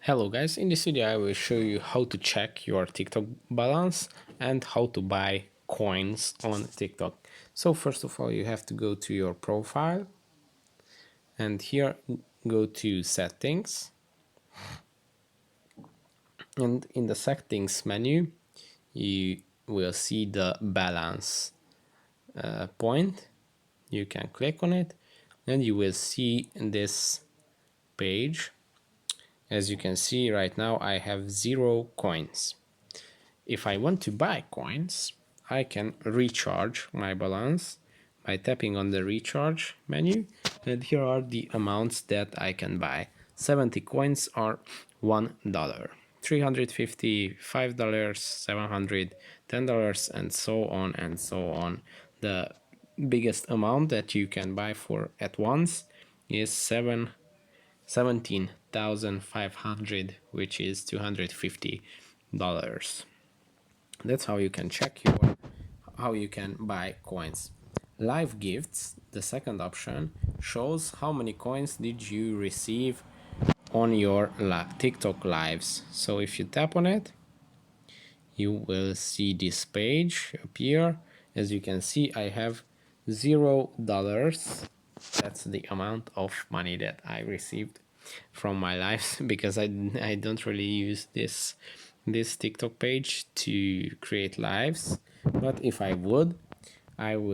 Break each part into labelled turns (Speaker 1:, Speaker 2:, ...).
Speaker 1: Hello guys, in this video I will show you how to check your TikTok balance and how to buy coins on TikTok. So first of all you have to go to your profile and here go to settings, and in the settings menu you will see the balance point. You can click on it and you will see this page. As you can see right now I have 0 coins. If I want to buy coins, I can recharge my balance by tapping on the recharge menu, and here are the amounts that I can buy. 70 coins are $1, 350, $5, 700, $10, and so on and so on. The biggest amount that you can buy for at once is 17,500, which is $250. That's how you can check how you can buy coins. Live gifts, the second option, shows how many coins did you receive on your TikTok lives. So if you tap on it, you will see this page appear. As you can see, I have $0. That's the amount of money that I received from my lives because I don't really use this TikTok page to create lives. But if I would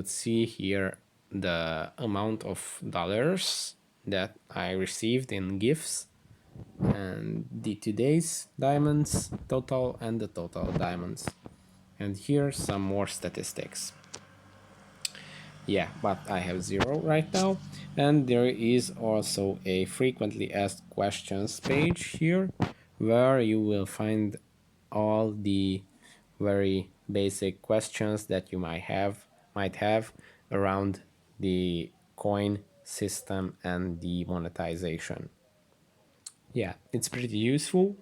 Speaker 1: see here the amount of dollars that I received in gifts and the today's diamonds total and the total diamonds, and here some more statistics. Yeah, but I have 0 right now. And there is also a frequently asked questions page here where you will find all the very basic questions that you might have around the coin system and the monetization. Yeah, it's pretty useful.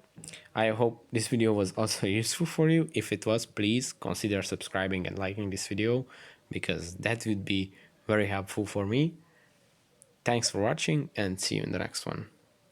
Speaker 1: I hope this video was also useful for you. If it was, please consider subscribing and liking this video because that would be very helpful for me. Thanks for watching and see you in the next one.